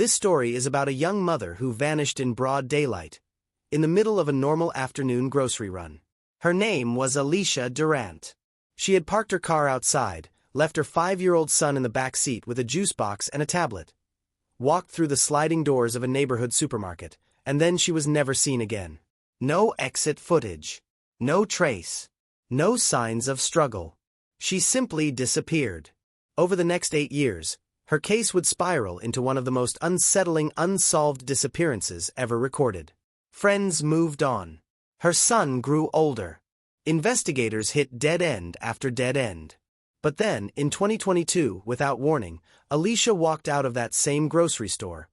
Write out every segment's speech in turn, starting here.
This story is about a young mother who vanished in broad daylight, in the middle of a normal afternoon grocery run. Her name was Alisha Durant. She had parked her car outside, left her 5-year-old son in the back seat with a juice box and a tablet, walked through the sliding doors of a neighborhood supermarket, and then she was never seen again. No exit footage. No trace. No signs of struggle. She simply disappeared. Over the next 8 years, her case would spiral into one of the most unsettling unsolved disappearances ever recorded. Friends moved on. Her son grew older. Investigators hit dead end after dead end. But then, in 2022, without warning, Alisha walked out of that same grocery store,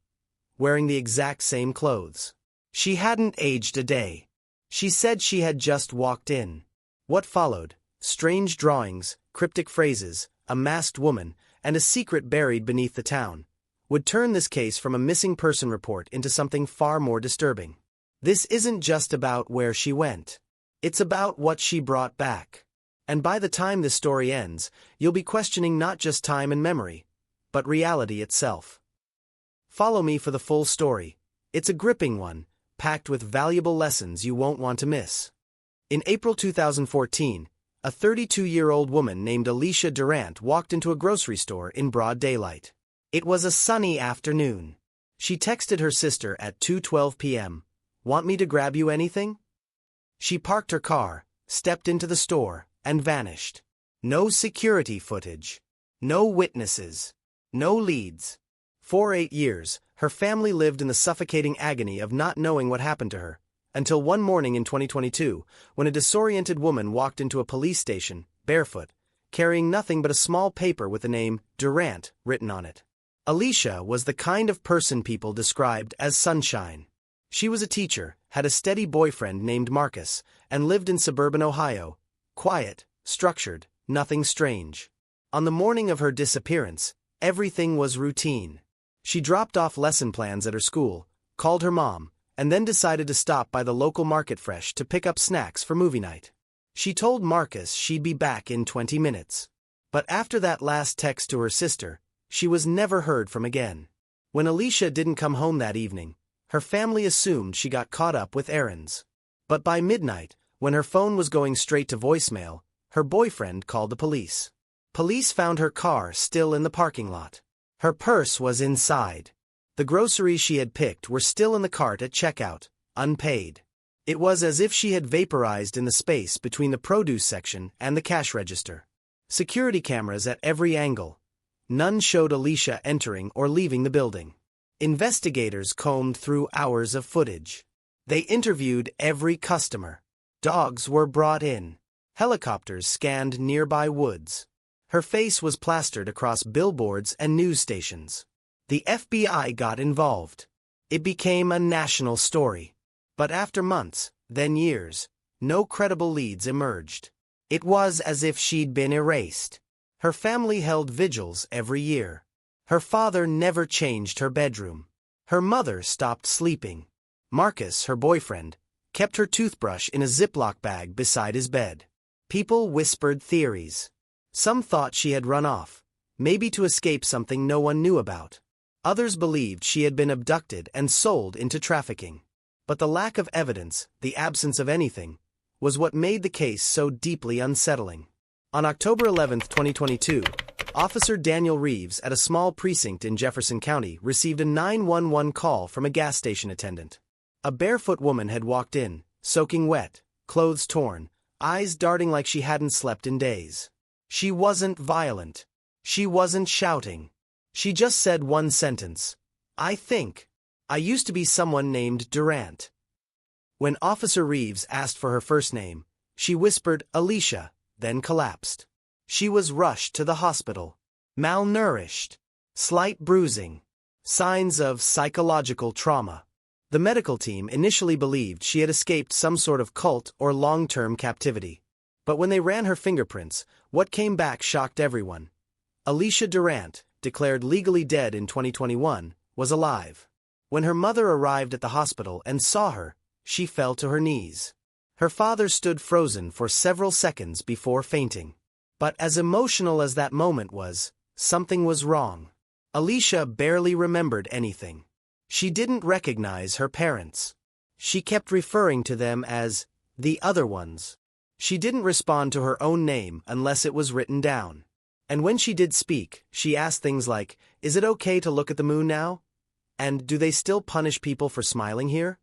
wearing the exact same clothes. She hadn't aged a day. She said she had just walked in. What followed? Strange drawings, cryptic phrases, a masked woman, and a secret buried beneath the town, would turn this case from a missing person report into something far more disturbing. This isn't just about where she went. It's about what she brought back. And by the time this story ends, you'll be questioning not just time and memory, but reality itself. Follow me for the full story. It's a gripping one, packed with valuable lessons you won't want to miss. In April 2014, a 32-year-old woman named Alisha Durant walked into a grocery store in broad daylight. It was a sunny afternoon. She texted her sister at 2:12 p.m., "Want me to grab you anything?" She parked her car, stepped into the store, and vanished. No security footage. No witnesses. No leads. For 8 years, her family lived in the suffocating agony of not knowing what happened to her, until one morning in 2022, when a disoriented woman walked into a police station, barefoot, carrying nothing but a small paper with the name Durant written on it. Alisha was the kind of person people described as sunshine. She was a teacher, had a steady boyfriend named Marcus, and lived in suburban Ohio. Quiet, structured, nothing strange. On the morning of her disappearance, everything was routine. She dropped off lesson plans at her school, called her mom, and then decided to stop by the local market fresh to pick up snacks for movie night. She told Marcus she'd be back in 20 minutes. But after that last text to her sister, she was never heard from again. When Alisha didn't come home that evening, her family assumed she got caught up with errands. But by midnight, when her phone was going straight to voicemail, her boyfriend called the police. Police found her car still in the parking lot. Her purse was inside. The groceries she had picked were still in the cart at checkout, unpaid. It was as if she had vaporized in the space between the produce section and the cash register. Security cameras at every angle. None showed Alisha entering or leaving the building. Investigators combed through hours of footage. They interviewed every customer. Dogs were brought in. Helicopters scanned nearby woods. Her face was plastered across billboards and news stations. The FBI got involved. It became a national story. But after months, then years, no credible leads emerged. It was as if she'd been erased. Her family held vigils every year. Her father never changed her bedroom. Her mother stopped sleeping. Marcus, her boyfriend, kept her toothbrush in a Ziploc bag beside his bed. People whispered theories. Some thought she had run off, maybe to escape something no one knew about. Others believed she had been abducted and sold into trafficking. But the lack of evidence, the absence of anything, was what made the case so deeply unsettling. On October 11, 2022, Officer Daniel Reeves at a small precinct in Jefferson County received a 911 call from a gas station attendant. A barefoot woman had walked in, soaking wet, clothes torn, eyes darting like she hadn't slept in days. She wasn't violent. She wasn't shouting. She just said one sentence. "I think I used to be someone named Durant." When Officer Reeves asked for her first name, she whispered Alisha, then collapsed. She was rushed to the hospital. Malnourished. Slight bruising. Signs of psychological trauma. The medical team initially believed she had escaped some sort of cult or long-term captivity. But when they ran her fingerprints, what came back shocked everyone. Alisha Durant, declared legally dead in 2021, was alive. When her mother arrived at the hospital and saw her, she fell to her knees. Her father stood frozen for several seconds before fainting. But as emotional as that moment was, something was wrong. Alisha barely remembered anything. She didn't recognize her parents. She kept referring to them as the other ones. She didn't respond to her own name unless it was written down. And when she did speak, she asked things like, "Is it okay to look at the moon now?" And "Do they still punish people for smiling here?"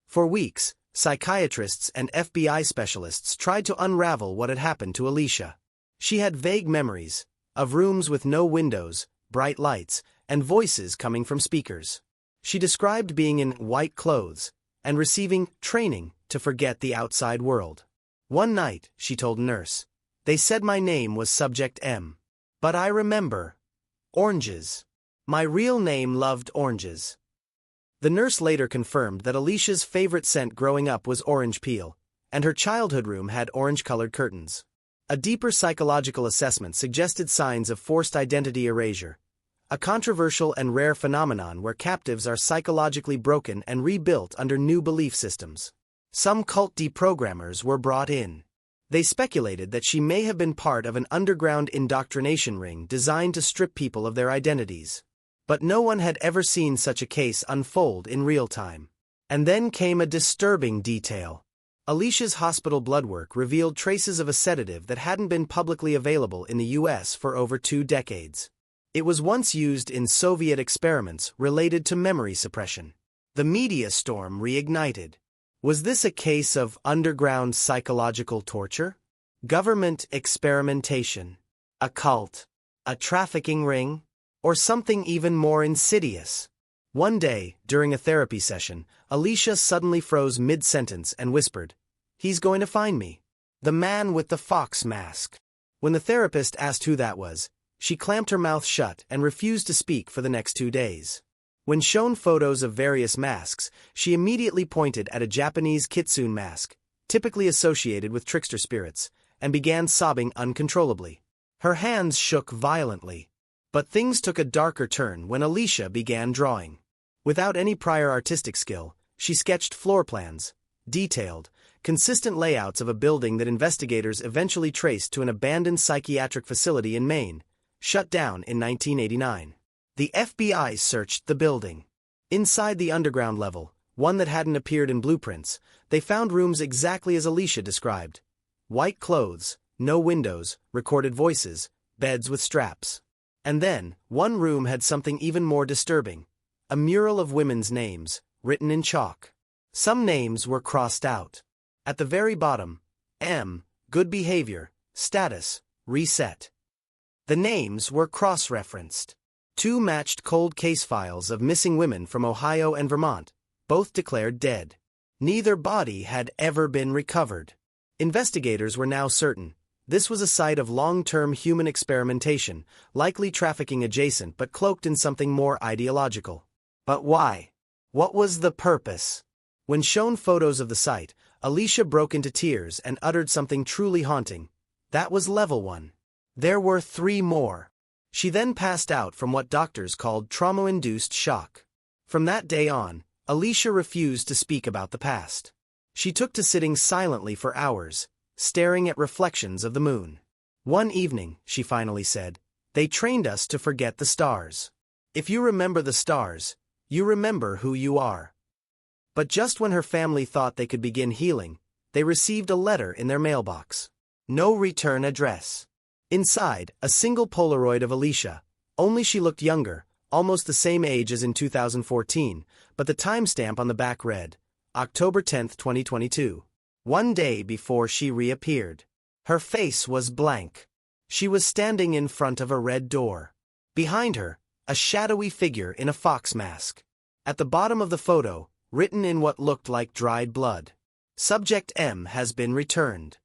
For weeks, psychiatrists and FBI specialists tried to unravel what had happened to Alisha. She had vague memories of rooms with no windows, bright lights, and voices coming from speakers. She described being in white clothes and receiving training to forget the outside world. One night, she told a nurse, "They said my name was Subject M. But I remember oranges. My real name loved oranges." The nurse later confirmed that Alisha's favorite scent growing up was orange peel, and her childhood room had orange-colored curtains. A deeper psychological assessment suggested signs of forced identity erasure, a controversial and rare phenomenon where captives are psychologically broken and rebuilt under new belief systems. Some cult deprogrammers were brought in. They speculated that she may have been part of an underground indoctrination ring designed to strip people of their identities. But no one had ever seen such a case unfold in real time. And then came a disturbing detail. Alisha's hospital blood work revealed traces of a sedative that hadn't been publicly available in the US for over 2 decades. It was once used in Soviet experiments related to memory suppression. The media storm reignited. Was this a case of underground psychological torture? Government experimentation? A cult? A trafficking ring? Or something even more insidious? One day, during a therapy session, Alisha suddenly froze mid-sentence and whispered, "He's going to find me. The man with the fox mask." When the therapist asked who that was, she clamped her mouth shut and refused to speak for the next 2 days. When shown photos of various masks, she immediately pointed at a Japanese kitsune mask, typically associated with trickster spirits, and began sobbing uncontrollably. Her hands shook violently. But things took a darker turn when Alisha began drawing. Without any prior artistic skill, she sketched floor plans, detailed, consistent layouts of a building that investigators eventually traced to an abandoned psychiatric facility in Maine, shut down in 1989. The FBI searched the building. Inside the underground level, one that hadn't appeared in blueprints, they found rooms exactly as Alisha described. White clothes, no windows, recorded voices, beds with straps. And then, one room had something even more disturbing. A mural of women's names, written in chalk. Some names were crossed out. At the very bottom, M, good behavior, status, reset. The names were cross-referenced. 2 matched cold case files of missing women from Ohio and Vermont, both declared dead. Neither body had ever been recovered. Investigators were now certain. This was a site of long-term human experimentation, likely trafficking adjacent but cloaked in something more ideological. But why? What was the purpose? When shown photos of the site, Alisha broke into tears and uttered something truly haunting. That was level 1. There were 3 more. She then passed out from what doctors called trauma-induced shock. From that day on, Alisha refused to speak about the past. She took to sitting silently for hours, staring at reflections of the moon. One evening, she finally said, "They trained us to forget the stars. If you remember the stars, you remember who you are." But just when her family thought they could begin healing, they received a letter in their mailbox. No return address. Inside, a single Polaroid of Alisha, only she looked younger, almost the same age as in 2014, but the timestamp on the back read, October 10, 2022. One day before she reappeared. Her face was blank. She was standing in front of a red door. Behind her, a shadowy figure in a fox mask. At the bottom of the photo, written in what looked like dried blood, "Subject M has been returned."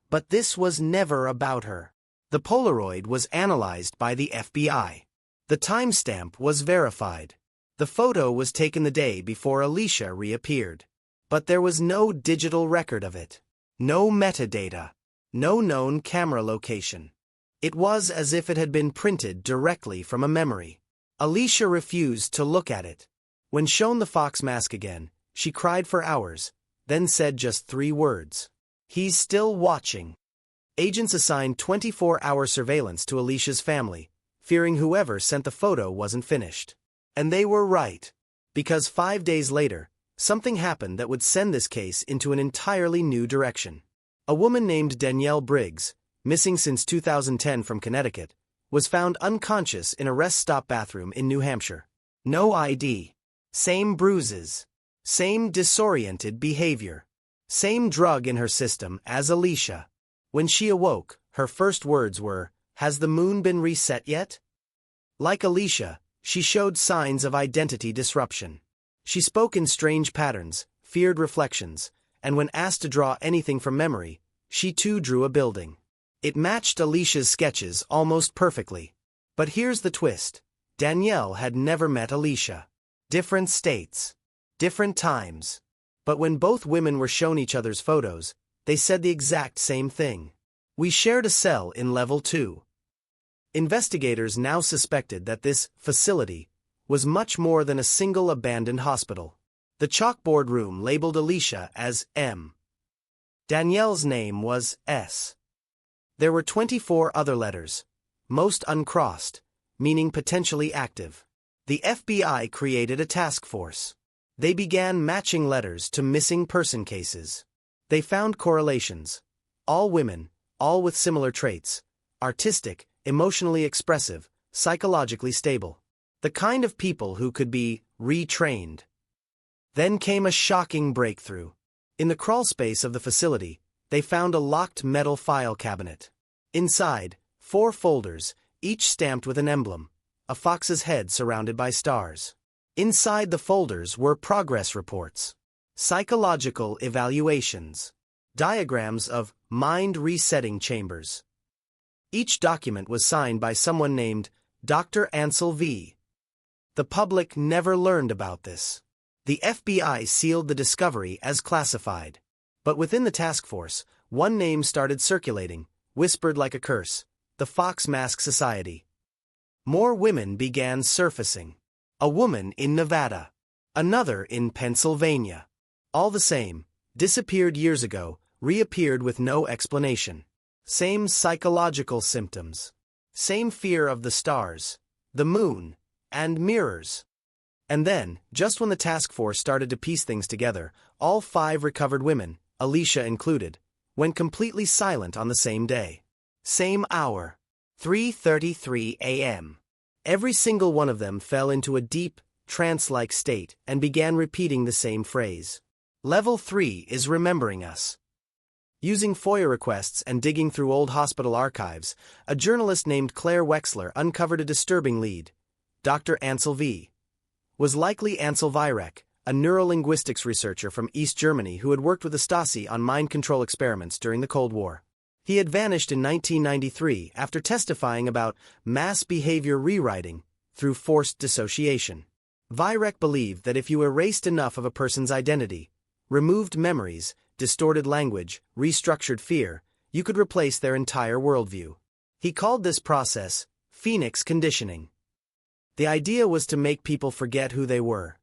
But this was never about her. The Polaroid was analyzed by the FBI. The timestamp was verified. The photo was taken the day before Alisha reappeared. But there was no digital record of it. No metadata. No known camera location. It was as if it had been printed directly from a memory. Alisha refused to look at it. When shown the fox mask again, she cried for hours, then said just 3 words. "He's still watching." Agents assigned 24-hour surveillance to Alisha's family, fearing whoever sent the photo wasn't finished. And they were right. Because 5 days later, something happened that would send this case into an entirely new direction. A woman named Danielle Briggs, missing since 2010 from Connecticut, was found unconscious in a rest stop bathroom in New Hampshire. No ID. Same bruises. Same disoriented behavior. Same drug in her system as Alisha. When she awoke, her first words were, "Has the moon been reset yet?" Like Alisha, she showed signs of identity disruption. She spoke in strange patterns, feared reflections, and when asked to draw anything from memory, she too drew a building. It matched Alisha's sketches almost perfectly. But here's the twist. Danielle had never met Alisha. Different states. Different times. But when both women were shown each other's photos, they said the exact same thing. We shared a cell in level 2. Investigators now suspected that this facility was much more than a single abandoned hospital. The chalkboard room labeled Alisha as M. Danielle's name was S. There were 24 other letters, most uncrossed, meaning potentially active. The FBI created a task force. They began matching letters to missing person cases. They found correlations. All women, all with similar traits, artistic, emotionally expressive, psychologically stable. The kind of people who could be retrained. Then came a shocking breakthrough. In the crawlspace of the facility, they found a locked metal file cabinet. Inside, 4 folders, each stamped with an emblem, a fox's head surrounded by stars. Inside the folders were progress reports, psychological evaluations, diagrams of mind resetting chambers. Each document was signed by someone named Dr. Ansel V. The public never learned about this. The FBI sealed the discovery as classified. But within the task force, one name started circulating, whispered like a curse: the Fox Mask Society. More women began surfacing. A woman in Nevada. Another in Pennsylvania. All the same, disappeared years ago, reappeared with no explanation. Same psychological symptoms. Same fear of the stars, the moon, and mirrors. And then, just when the task force started to piece things together, all 5 recovered women, Alisha included, went completely silent on the same day. Same hour. 3:33 a.m. Every single one of them fell into a deep, trance-like state and began repeating the same phrase. Level 3 is remembering us. Using FOIA requests and digging through old hospital archives, a journalist named Claire Wexler uncovered a disturbing lead. Dr. Ansel V. was likely Ansel Virek, a neurolinguistics researcher from East Germany who had worked with the Stasi on mind control experiments during the Cold War. He had vanished in 1993 after testifying about mass behavior rewriting through forced dissociation. Virek believed that if you erased enough of a person's identity, removed memories, distorted language, restructured fear, you could replace their entire worldview. He called this process Phoenix conditioning. The idea was to make people forget who they were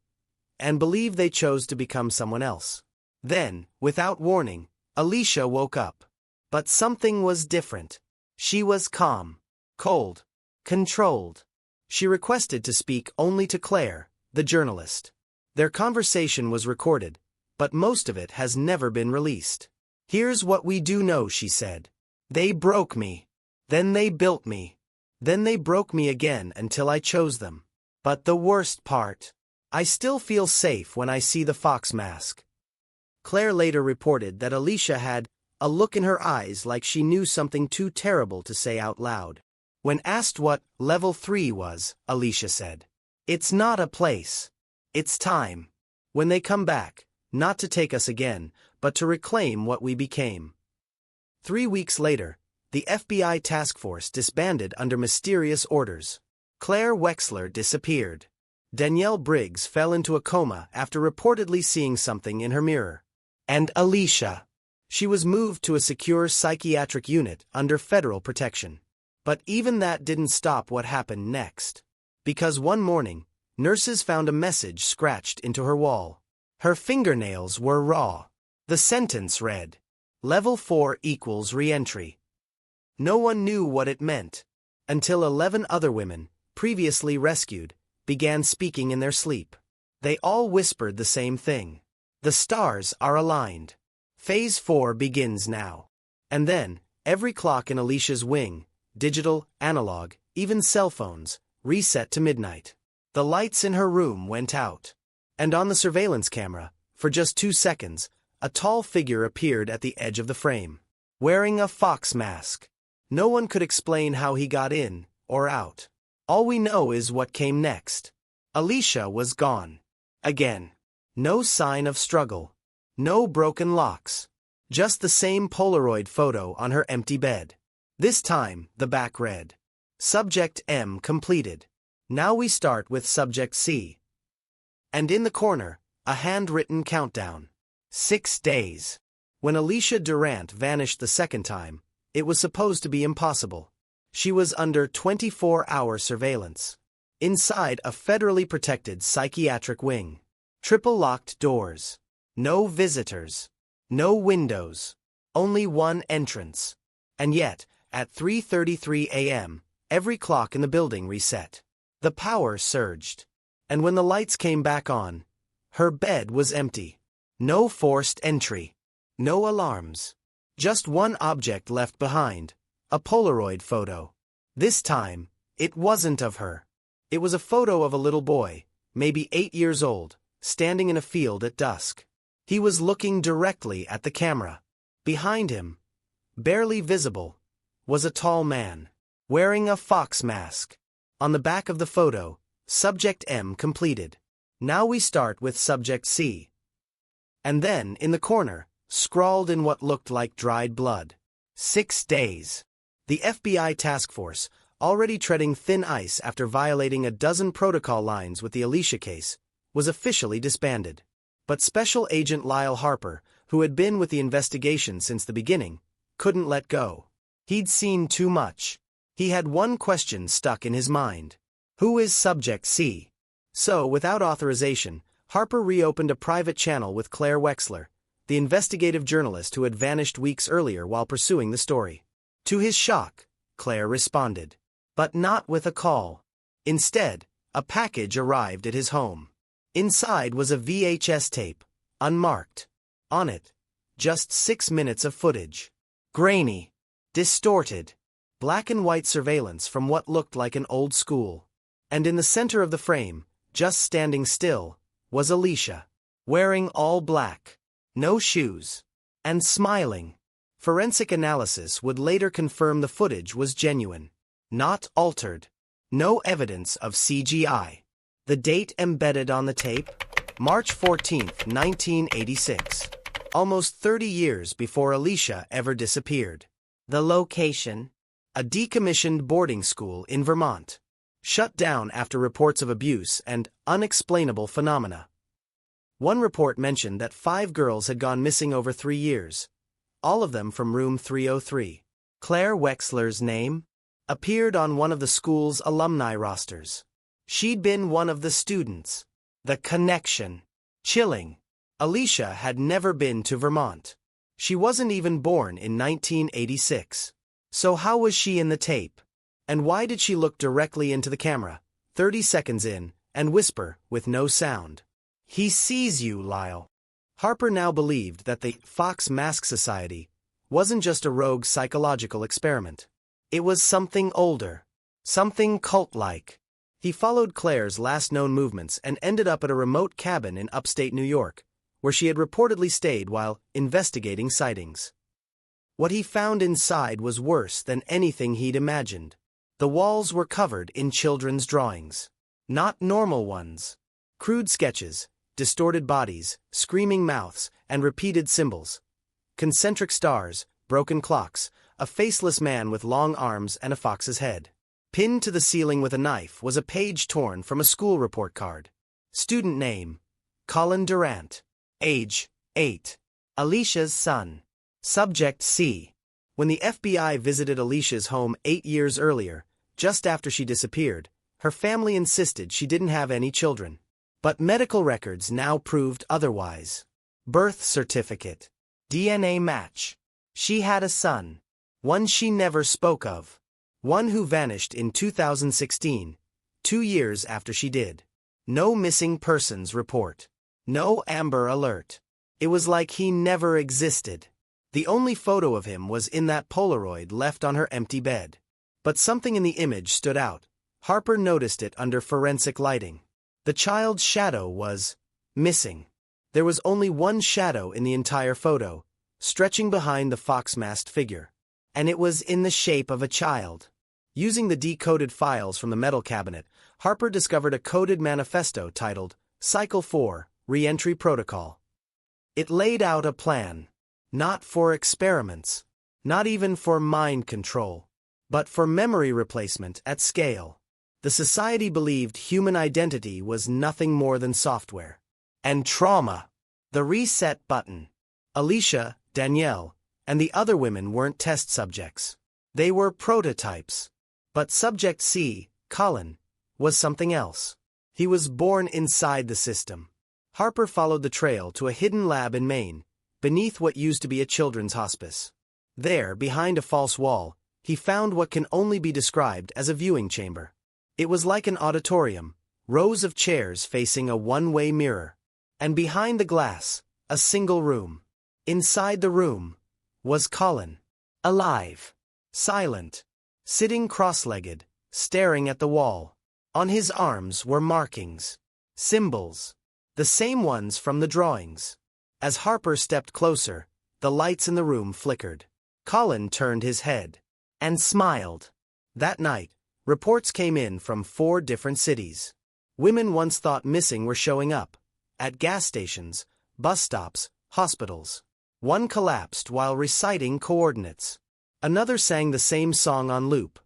and believe they chose to become someone else. Then, without warning, Alisha woke up. But something was different. She was calm, cold, controlled. She requested to speak only to Claire, the journalist. Their conversation was recorded, but most of it has never been released. "Here's what we do know," she said. "They broke me. Then they built me. Then they broke me again until I chose them. But the worst part, I still feel safe when I see the fox mask." Claire later reported that Alisha had a look in her eyes like she knew something too terrible to say out loud. When asked what Level 3 was, Alisha said, "It's not a place. It's time. When they come back, not to take us again, but to reclaim what we became." 3 weeks later, the FBI task force disbanded under mysterious orders. Claire Wexler disappeared. Danielle Briggs fell into a coma after reportedly seeing something in her mirror. And Alisha. She was moved to a secure psychiatric unit under federal protection. But even that didn't stop what happened next. Because one morning, nurses found a message scratched into her wall. Her fingernails were raw. The sentence read, "Level 4 equals re-entry." No one knew what it meant. until 11 other women, previously rescued, began speaking in their sleep. They all whispered the same thing. The stars are aligned. Phase 4 begins now. And then, every clock in Alicia's wing, digital, analog, even cell phones, reset to midnight. The lights in her room went out. And on the surveillance camera, for just 2 seconds, a tall figure appeared at the edge of the frame, wearing a fox mask. No one could explain how he got in or out. All we know is what came next. Alisha was gone. Again. No sign of struggle. No broken locks. Just the same Polaroid photo on her empty bed. This time, the back read, Subject M completed. Now we start with Subject C. And in the corner, a handwritten countdown. 6 days. When Alisha Durant vanished the second time, it was supposed to be impossible. She was under 24-hour surveillance. Inside a federally protected psychiatric wing. Triple locked doors. No visitors. No windows. Only one entrance. And yet, at 3:33 a.m., every clock in the building reset. The power surged. And when the lights came back on, her bed was empty. No forced entry. No alarms. Just one object left behind. A Polaroid photo. This time, it wasn't of her. It was a photo of a little boy, maybe 8 years old, standing in a field at dusk. He was looking directly at the camera. Behind him, barely visible, was a tall man, wearing a fox mask. On the back of the photo, Subject M completed. Now we start with Subject C. And then, in the corner, scrawled in what looked like dried blood, 6 days. The FBI task force, already treading thin ice after violating a dozen protocol lines with the Alisha case, was officially disbanded. But Special Agent Lyle Harper, who had been with the investigation since the beginning, couldn't let go. He'd seen too much. He had one question stuck in his mind. Who is Subject C? So, without authorization, Harper reopened a private channel with Claire Wexler, the investigative journalist who had vanished weeks earlier while pursuing the story. To his shock, Claire responded. But not with a call. Instead, a package arrived at his home. Inside was a VHS tape, unmarked. On it, just 6 minutes of footage. Grainy. Distorted. Black and white surveillance from what looked like an old school. And in the center of the frame, just standing still, was Alisha. Wearing all black. No shoes. And smiling. Forensic analysis would later confirm the footage was genuine. Not altered. No evidence of CGI. The date embedded on the tape? March 14, 1986. Almost 30 years before Alisha ever disappeared. The location? A decommissioned boarding school in Vermont. Shut down after reports of abuse and unexplainable phenomena. One report mentioned that 5 girls had gone missing over 3 years. All of them from room 303. Claire Wexler's name appeared on one of the school's alumni rosters. She'd been one of the students. The connection. Chilling. Alisha had never been to Vermont. She wasn't even born in 1986. So how was she in the tape? And why did she look directly into the camera, 30 seconds in, and whisper with no sound? He sees you, Lyle. Harper now believed that the Fox Mask Society wasn't just a rogue psychological experiment. It was something older. Something cult-like. He followed Claire's last known movements and ended up at a remote cabin in upstate New York, where she had reportedly stayed while investigating sightings. What he found inside was worse than anything he'd imagined. The walls were covered in children's drawings. Not normal ones. Crude sketches, distorted bodies, screaming mouths, and repeated symbols. Concentric stars, broken clocks, a faceless man with long arms and a fox's head. Pinned to the ceiling with a knife was a page torn from a school report card. Student name: Colin Durant. Age: 8. Alisha's son. Subject C. When the FBI visited Alisha's home 8 years earlier, just after she disappeared, her family insisted she didn't have any children. But medical records now proved otherwise. Birth certificate. DNA match. She had a son. One she never spoke of. One who vanished in 2016, 2 years after she did. No missing persons report. No Amber Alert. It was like he never existed. The only photo of him was in that Polaroid left on her empty bed. But something in the image stood out. Harper noticed it under forensic lighting. The child's shadow was missing. There was only one shadow in the entire photo, stretching behind the fox-masked figure. And it was in the shape of a child. Using the decoded files from the metal cabinet, Harper discovered a coded manifesto titled Cycle 4, Re-entry Protocol. It laid out a plan. Not for experiments. Not even for mind control. But for memory replacement at scale. The society believed human identity was nothing more than software. And trauma. The reset button. Alisha, Danielle, and the other women weren't test subjects. They were prototypes. But Subject C, Colin, was something else. He was born inside the system. Harper followed the trail to a hidden lab in Maine, beneath what used to be a children's hospice. There, behind a false wall, he found what can only be described as a viewing chamber. It was like an auditorium, rows of chairs facing a one-way mirror. And behind the glass, a single room. Inside the room was Colin. Alive. Silent. Sitting cross-legged, staring at the wall. On his arms were markings. Symbols. The same ones from the drawings. As Harper stepped closer, the lights in the room flickered. Colin turned his head. And smiled. That night, reports came in from 4 different cities. Women once thought missing were showing up. At gas stations, bus stops, hospitals. One collapsed while reciting coordinates. Another sang the same song on loop.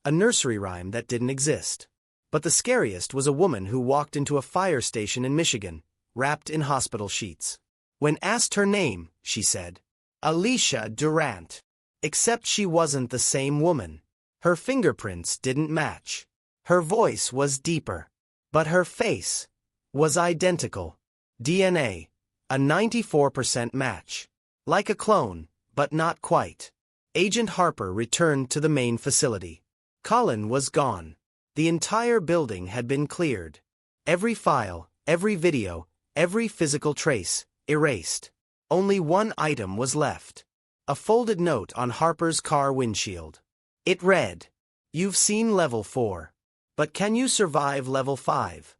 A nursery rhyme that didn't exist. But the scariest was a woman who walked into a fire station in Michigan, wrapped in hospital sheets. When asked her name, she said, Alisha Durant. Except she wasn't the same woman. Her fingerprints didn't match. Her voice was deeper. But her face was identical. DNA, a 94% match. Like a clone, but not quite. Agent Harper returned to the main facility. Colin was gone. The entire building had been cleared. Every file, every video, every physical trace, erased. Only one item was left. A folded note on Harper's car windshield. It read, "You've seen level 4. But can you survive level 5?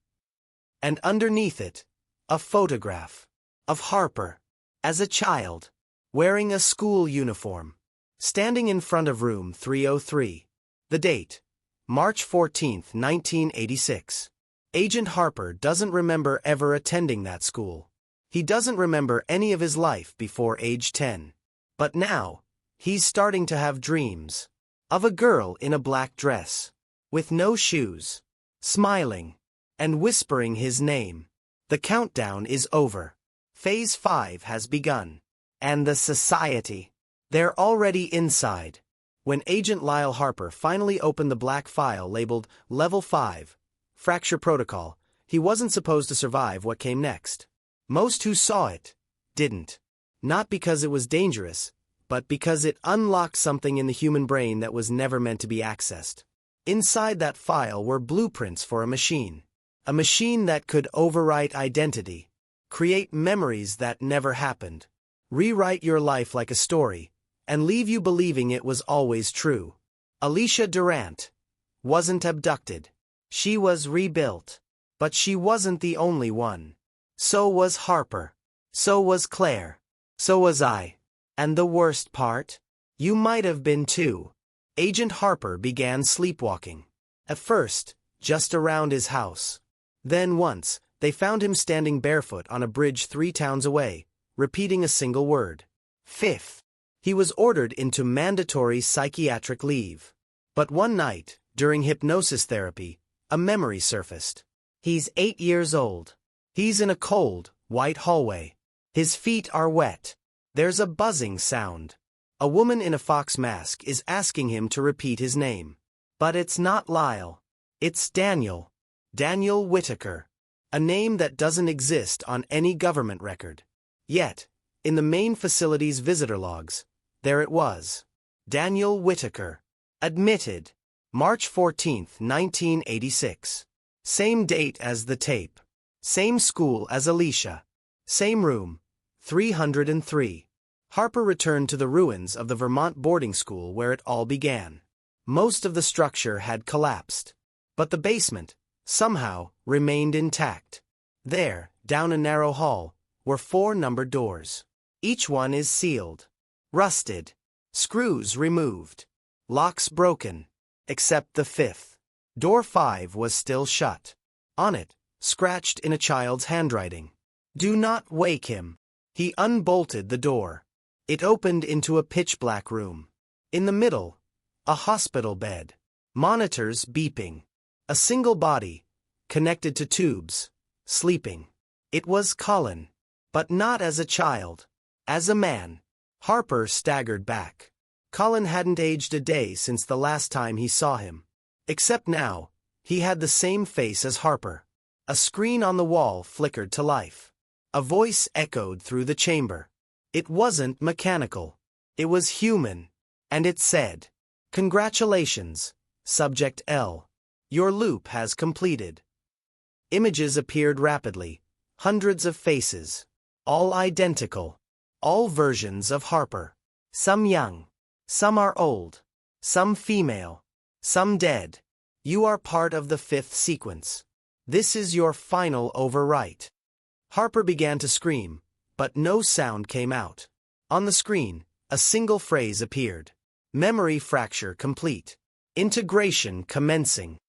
And underneath it, a photograph of Harper, as a child, wearing a school uniform, standing in front of room 303. The date, March 14, 1986. Agent Harper doesn't remember ever attending that school. He doesn't remember any of his life before age 10. But now, he's starting to have dreams. Of a girl in a black dress, with no shoes, smiling, and whispering his name. The countdown is over. Phase 5 has begun. And the society. They're already inside. When Agent Lyle Harper finally opened the black file labeled Level 5, Fracture Protocol, he wasn't supposed to survive what came next. Most who saw it didn't. Not because it was dangerous, but because it unlocked something in the human brain that was never meant to be accessed. Inside that file were blueprints for a machine. A machine that could overwrite identity, create memories that never happened, rewrite your life like a story, and leave you believing it was always true. Alisha Durant wasn't abducted. She was rebuilt. But she wasn't the only one. So was Harper. So was Claire. So was I. And the worst part? You might have been too. Agent Harper began sleepwalking. At first, just around his house. Then once, they found him standing barefoot on a bridge 3 towns away, repeating a single word. Fifth. He was ordered into mandatory psychiatric leave. But one night, during hypnosis therapy, a memory surfaced. He's 8 years old. He's in a cold, white hallway. His feet are wet. There's a buzzing sound. A woman in a fox mask is asking him to repeat his name. But it's not Lyle. It's Daniel. Daniel Whitaker. A name that doesn't exist on any government record. Yet, in the main facility's visitor logs, there it was. Daniel Whitaker. Admitted. March 14, 1986. Same date as the tape. Same school as Alisha. Same room. 303. Harper returned to the ruins of the Vermont boarding school where it all began. Most of the structure had collapsed. But the basement, somehow, remained intact. There, down a narrow hall, were 4 numbered doors. Each one is sealed. Rusted. Screws removed. Locks broken. Except the 5th. Door 5 was still shut. On it, scratched in a child's handwriting. "Do not wake him." He unbolted the door. It opened into a pitch-black room. In the middle, a hospital bed. Monitors beeping. A single body, connected to tubes, sleeping. It was Colin. But not as a child. As a man. Harper staggered back. Colin hadn't aged a day since the last time he saw him. Except now, he had the same face as Harper. A screen on the wall flickered to life. A voice echoed through the chamber. It wasn't mechanical. It was human. And it said, "Congratulations, Subject L. Your loop has completed." Images appeared rapidly. Hundreds of faces. All identical. All versions of Harper. Some young. Some are old. Some female. Some dead. You are part of the 5th sequence. This is your final overwrite. Harper began to scream, but no sound came out. On the screen, a single phrase appeared. Memory fracture complete. Integration commencing.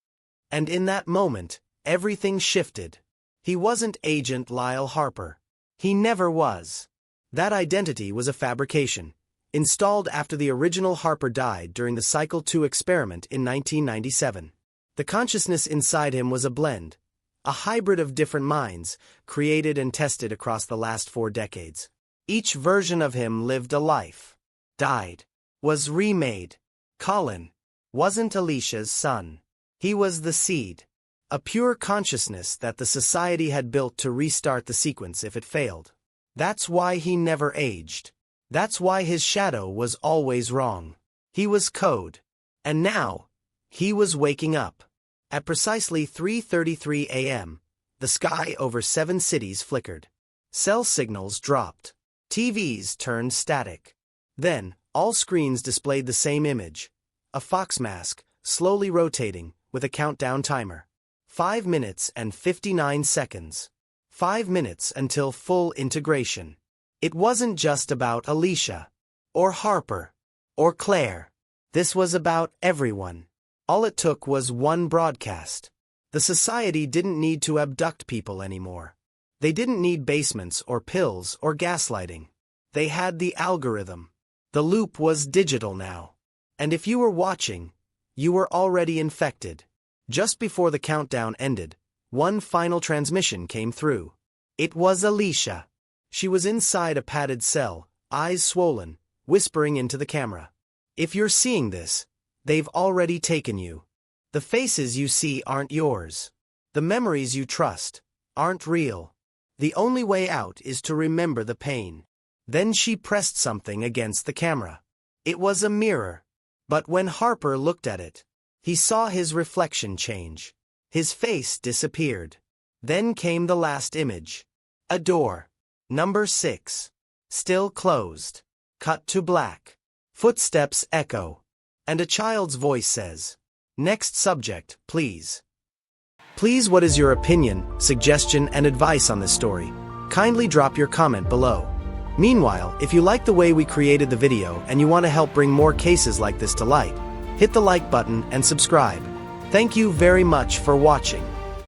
And in that moment, everything shifted. He wasn't Agent Lyle Harper. He never was. That identity was a fabrication, installed after the original Harper died during the Cycle 2 experiment in 1997. The consciousness inside him was a blend, a hybrid of different minds, created and tested across the last 4 decades. Each version of him lived a life, died, was remade. Colin wasn't Alicia's son. He was the seed, a pure consciousness that the society had built to restart the sequence if it failed. That's why he never aged. That's why his shadow was always wrong. He was code. And now, he was waking up. At precisely 3:33 a.m., the sky over 7 cities flickered. Cell signals dropped. TVs turned static. Then, all screens displayed the same image. A fox mask, slowly rotating, with a countdown timer. 5 minutes and 59 seconds. 5 minutes until full integration. It wasn't just about Alisha, or Harper, or Claire. This was about everyone. All it took was one broadcast. The society didn't need to abduct people anymore. They didn't need basements or pills or gaslighting. They had the algorithm. The loop was digital now. And if you were watching, you were already infected. Just before the countdown ended, one final transmission came through. It was Alisha. She was inside a padded cell, eyes swollen, whispering into the camera. If you're seeing this, they've already taken you. The faces you see aren't yours. The memories you trust aren't real. The only way out is to remember the pain. Then she pressed something against the camera. It was a mirror. But when Harper looked at it, he saw his reflection change. His face disappeared. Then came the last image. A door. Number 6. Still closed. Cut to black. Footsteps echo. And a child's voice says, "Next subject, please." Please, what is your opinion, suggestion, and advice on this story? Kindly drop your comment below. Meanwhile, if you like the way we created the video and you want to help bring more cases like this to light, hit the like button and subscribe. Thank you very much for watching.